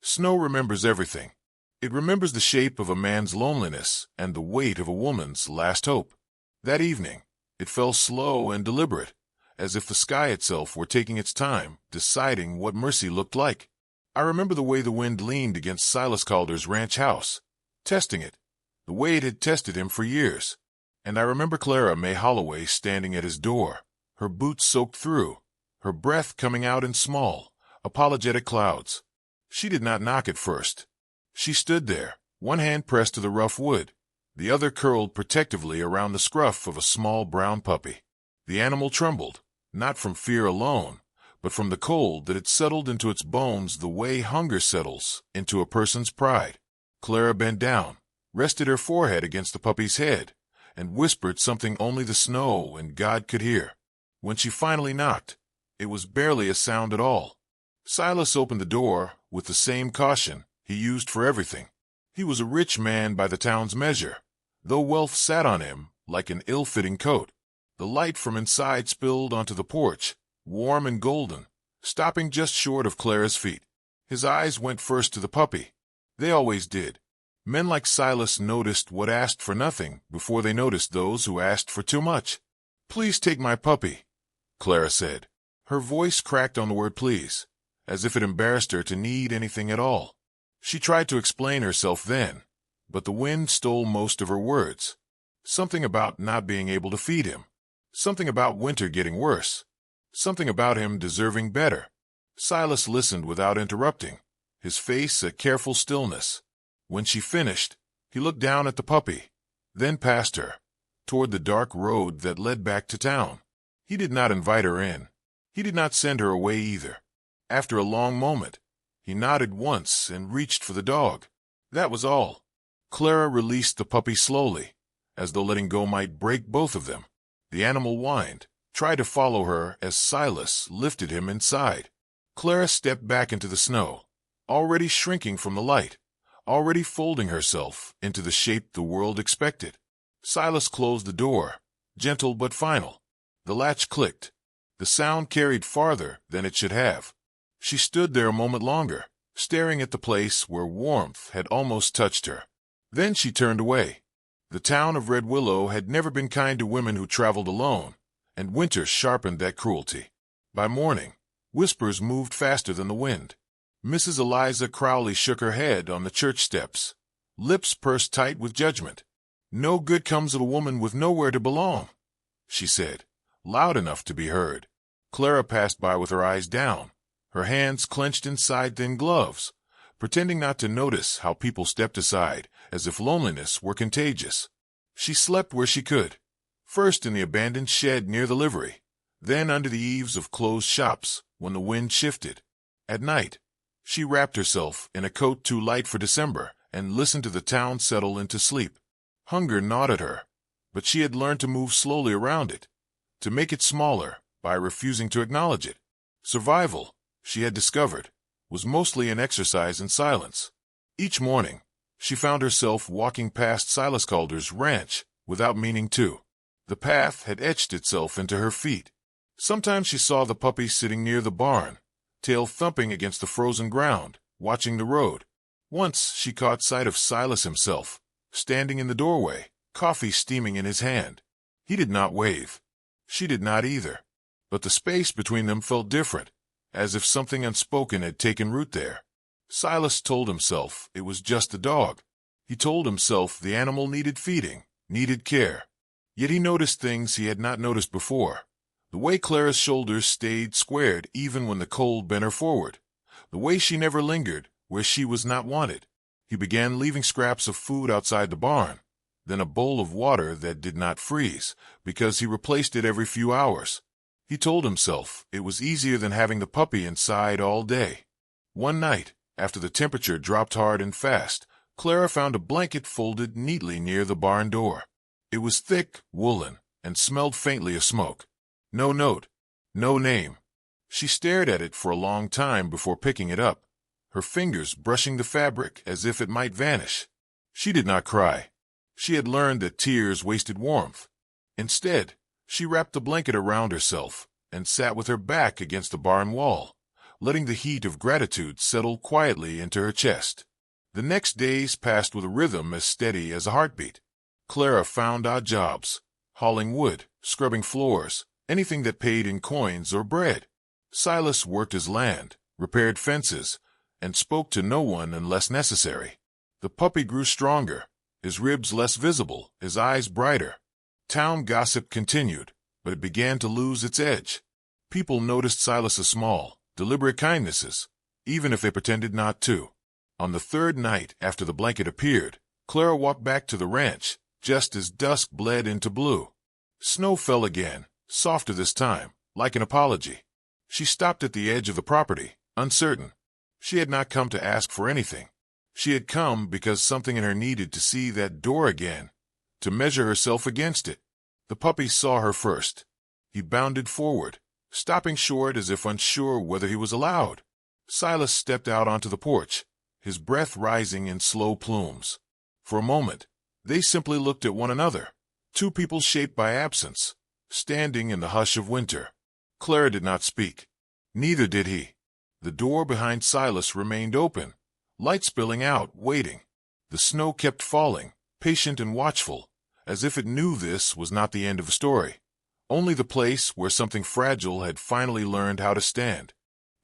Snow remembers everything. It remembers the shape of a man's loneliness and the weight of a woman's last hope. That evening, it fell slow and deliberate, as if the sky itself were taking its time, deciding what mercy looked like. I remember the way the wind leaned against Silas Calder's ranch house, testing it, the way it had tested him for years. And I remember Clara May Holloway standing at his door, her boots soaked through, her breath coming out in small, apologetic clouds. She did not knock at first. She stood there, one hand pressed to the rough wood, the other curled protectively around the scruff of a small brown puppy. The animal trembled, not from fear alone, but from the cold that had settled into its bones the way hunger settles into a person's pride. Clara bent down, rested her forehead against the puppy's head, and whispered something only the snow and God could hear. When she finally knocked, it was barely a sound at all. Silas opened the door with the same caution he used for everything. He was a rich man by the town's measure, though wealth sat on him like an ill-fitting coat. The light from inside spilled onto the porch, warm and golden, stopping just short of Clara's feet. His eyes went first to the puppy. They always did. Men like Silas noticed what asked for nothing before they noticed those who asked for too much. "Please take my puppy," Clara said. Her voice cracked on the word please, as if it embarrassed her to need anything at all. She tried to explain herself then, but the wind stole most of her words. Something about not being able to feed him. Something about winter getting worse. Something about him deserving better. Silas listened without interrupting, his face a careful stillness. When she finished, he looked down at the puppy, then past her, toward the dark road that led back to town. He did not invite her in. He did not send her away either. After a long moment, he nodded once and reached for the dog. That was all. Clara released the puppy slowly, as though letting go might break both of them. The animal whined, tried to follow her as Silas lifted him inside. Clara stepped back into the snow, already shrinking from the light, already folding herself into the shape the world expected. Silas closed the door, gentle but final. The latch clicked. The sound carried farther than it should have. She stood there a moment longer, staring at the place where warmth had almost touched her. Then she turned away. The town of Red Willow had never been kind to women who traveled alone, and winter sharpened that cruelty. By morning, whispers moved faster than the wind. Mrs. Eliza Crowley shook her head on the church steps, lips pursed tight with judgment. "No good comes of a woman with nowhere to belong," she said, loud enough to be heard. Clara passed by with her eyes down, her hands clenched inside thin gloves, pretending not to notice how people stepped aside, as if loneliness were contagious. She slept where she could, first in the abandoned shed near the livery, then under the eaves of closed shops when the wind shifted. At night, she wrapped herself in a coat too light for December and listened to the town settle into sleep. Hunger gnawed at her, but she had learned to move slowly around it, to make it smaller by refusing to acknowledge it. Survival, she had discovered, was mostly an exercise in silence. Each morning, she found herself walking past Silas Calder's ranch without meaning to. The path had etched itself into her feet. Sometimes she saw the puppy sitting near the barn, tail thumping against the frozen ground, watching the road. Once she caught sight of Silas himself, standing in the doorway, coffee steaming in his hand. He did not wave. She did not either. But the space between them felt different, as if something unspoken had taken root there. Silas told himself it was just the dog. He told himself the animal needed feeding, needed care. Yet he noticed things he had not noticed before. The way Clara's shoulders stayed squared even when the cold bent her forward. The way she never lingered where she was not wanted. He began leaving scraps of food outside the barn, then a bowl of water that did not freeze, because he replaced it every few hours. He told himself it was easier than having the puppy inside all day. One night, after the temperature dropped hard and fast, Clara found a blanket folded neatly near the barn door. It was thick, woolen, and smelled faintly of smoke. No note, no name. She stared at it for a long time before picking it up, her fingers brushing the fabric as if it might vanish. She did not cry. She had learned that tears wasted warmth. Instead, she wrapped the blanket around herself and sat with her back against the barn wall, letting the heat of gratitude settle quietly into her chest. The next days passed with a rhythm as steady as a heartbeat. Clara found odd jobs, hauling wood, scrubbing floors, anything that paid in coins or bread. Silas worked his land, repaired fences, and spoke to no one unless necessary. The puppy grew stronger, his ribs less visible, his eyes brighter. Town gossip continued, but it began to lose its edge. People noticed Silas's small, deliberate kindnesses, even if they pretended not to. On the third night after the blanket appeared, Clara walked back to the ranch, just as dusk bled into blue. Snow fell again, softer this time, like an apology. She stopped at the edge of the property, uncertain. She had not come to ask for anything. She had come because something in her needed to see that door again, to measure herself against it. The puppy saw her first. He bounded forward, stopping short as if unsure whether he was allowed. Silas stepped out onto the porch, his breath rising in slow plumes. For a moment, they simply looked at one another, two people shaped by absence, standing in the hush of winter. Clara did not speak. Neither did he. The door behind Silas remained open, light spilling out, waiting. The snow kept falling, patient and watchful, as if it knew this was not the end of the story, only the place where something fragile had finally learned how to stand.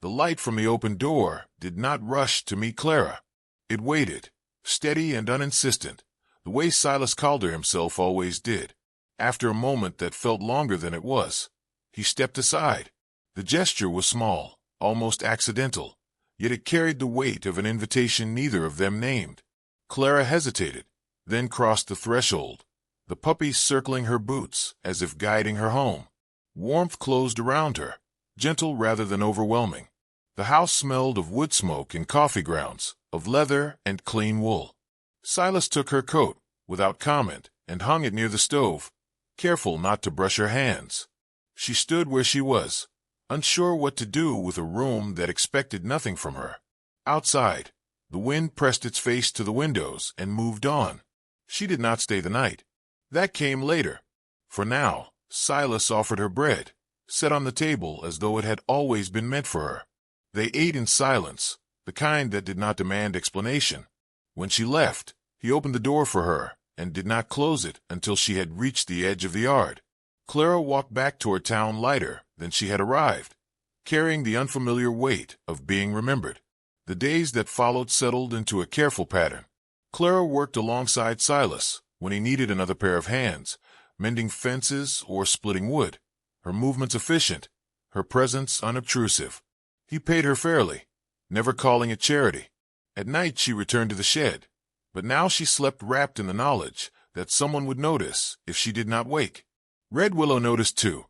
The light from the open door did not rush to meet Clara. It waited, steady and uninsistent, the way Silas Calder himself always did. After a moment that felt longer than it was, he stepped aside. The gesture was small, almost accidental, yet it carried the weight of an invitation neither of them named. Clara hesitated, then crossed the threshold, the puppy circling her boots as if guiding her home. Warmth closed around her, gentle rather than overwhelming. The house smelled of wood smoke and coffee grounds, of leather and clean wool. Silas took her coat, without comment, and hung it near the stove, careful not to brush her hands. She stood where she was, unsure what to do with a room that expected nothing from her. Outside, the wind pressed its face to the windows and moved on. She did not stay the night. That came later. For now, Silas offered her bread, set on the table as though it had always been meant for her. They ate in silence, the kind that did not demand explanation. When she left, he opened the door for her and did not close it until she had reached the edge of the yard. Clara walked back toward town lighter than she had arrived, carrying the unfamiliar weight of being remembered. The days that followed settled into a careful pattern. Clara worked alongside Silas when he needed another pair of hands, mending fences or splitting wood. Her movements efficient, her presence unobtrusive. He paid her fairly, never calling it charity. At night she returned to the shed, but now she slept wrapped in the knowledge that someone would notice if she did not wake. Red Willow noticed too.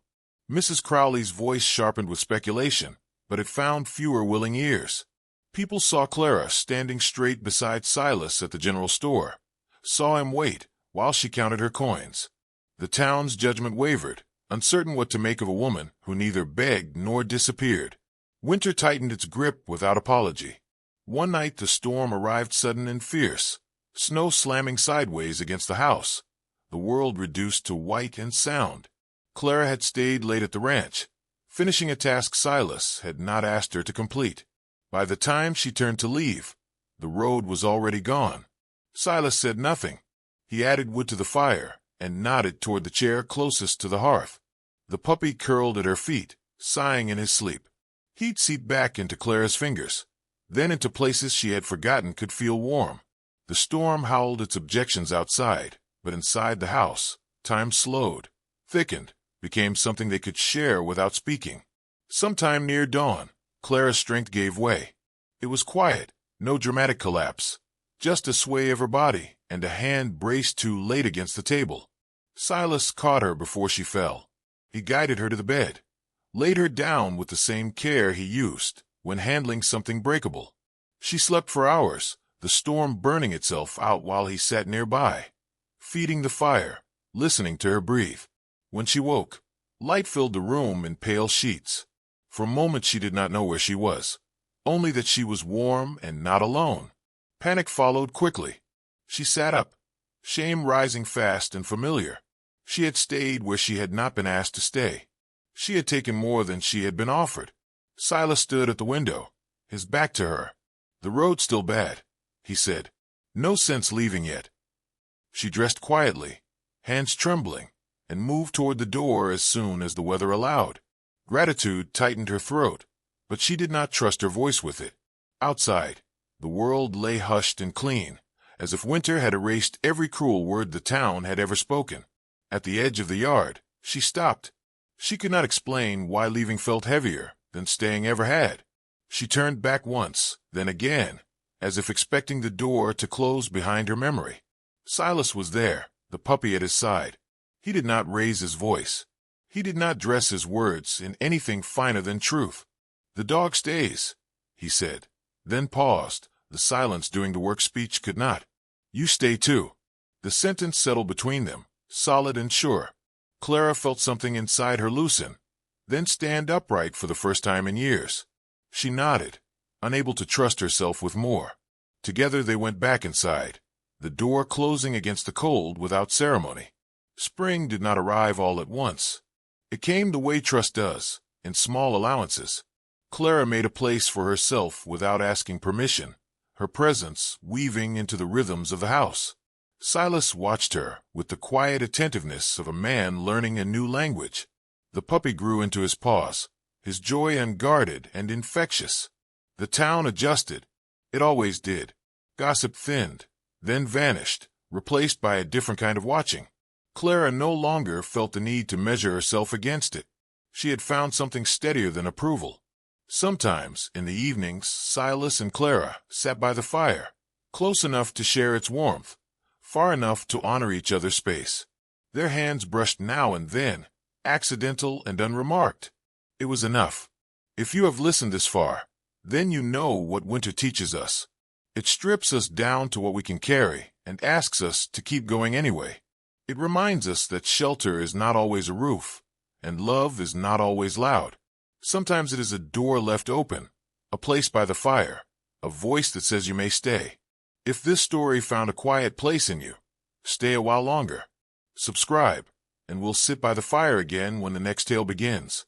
Mrs. Crowley's voice sharpened with speculation, but it found fewer willing ears. People saw Clara standing straight beside Silas at the general store, saw him wait while she counted her coins. The town's judgment wavered, uncertain what to make of a woman who neither begged nor disappeared. Winter tightened its grip without apology. One night the storm arrived sudden and fierce, snow slamming sideways against the house, the world reduced to white and sound. Clara had stayed late at the ranch, finishing a task Silas had not asked her to complete. By the time she turned to leave, the road was already gone. Silas said nothing. He added wood to the fire and nodded toward the chair closest to the hearth. The puppy curled at her feet, sighing in his sleep. Heat seeped back into Clara's fingers, then into places she had forgotten could feel warm. The storm howled its objections outside, but inside the house, time slowed, thickened, became something they could share without speaking. Sometime near dawn, Clara's strength gave way. It was quiet, no dramatic collapse, just a sway of her body and a hand braced too late against the table. Silas caught her before she fell. He guided her to the bed, laid her down with the same care he used when handling something breakable. She slept for hours, the storm burning itself out while he sat nearby, feeding the fire, listening to her breathe. When she woke, light filled the room in pale sheets. For a moment she did not know where she was, only that she was warm and not alone. Panic followed quickly. She sat up, shame rising fast and familiar. She had stayed where she had not been asked to stay. She had taken more than she had been offered. Silas stood at the window, his back to her. "The road's still bad," he said. "No sense leaving yet." She dressed quietly, hands trembling, and moved toward the door as soon as the weather allowed. Gratitude tightened her throat, but she did not trust her voice with it. Outside, the world lay hushed and clean, as if winter had erased every cruel word the town had ever spoken. At the edge of the yard, she stopped. She could not explain why leaving felt heavier than staying ever had. She turned back once, then again, as if expecting the door to close behind her memory. Silas was there, the puppy at his side. He did not raise his voice. He did not dress his words in anything finer than truth. "The dog stays," he said, then paused. The silence doing the work speech could not. "You stay too." The sentence settled between them, solid and sure. Clara felt something inside her loosen, then stand upright for the first time in years. She nodded, unable to trust herself with more. Together they went back inside, the door closing against the cold without ceremony. Spring did not arrive all at once. It came the way trust does, in small allowances. Clara made a place for herself without asking permission, her presence weaving into the rhythms of the house. Silas watched her with the quiet attentiveness of a man learning a new language. The puppy grew into his paws, his joy unguarded and infectious. The town adjusted. It always did. Gossip thinned, then vanished, replaced by a different kind of watching. Clara no longer felt the need to measure herself against it. She had found something steadier than approval. Sometimes, in the evenings, Silas and Clara sat by the fire, close enough to share its warmth, far enough to honor each other's space. Their hands brushed now and then, accidental and unremarked. It was enough. If you have listened this far, then you know what winter teaches us. It strips us down to what we can carry and asks us to keep going anyway. It reminds us that shelter is not always a roof, and love is not always loud. Sometimes it is a door left open, a place by the fire, a voice that says you may stay. If this story found a quiet place in you, stay a while longer. Subscribe, and we'll sit by the fire again when the next tale begins.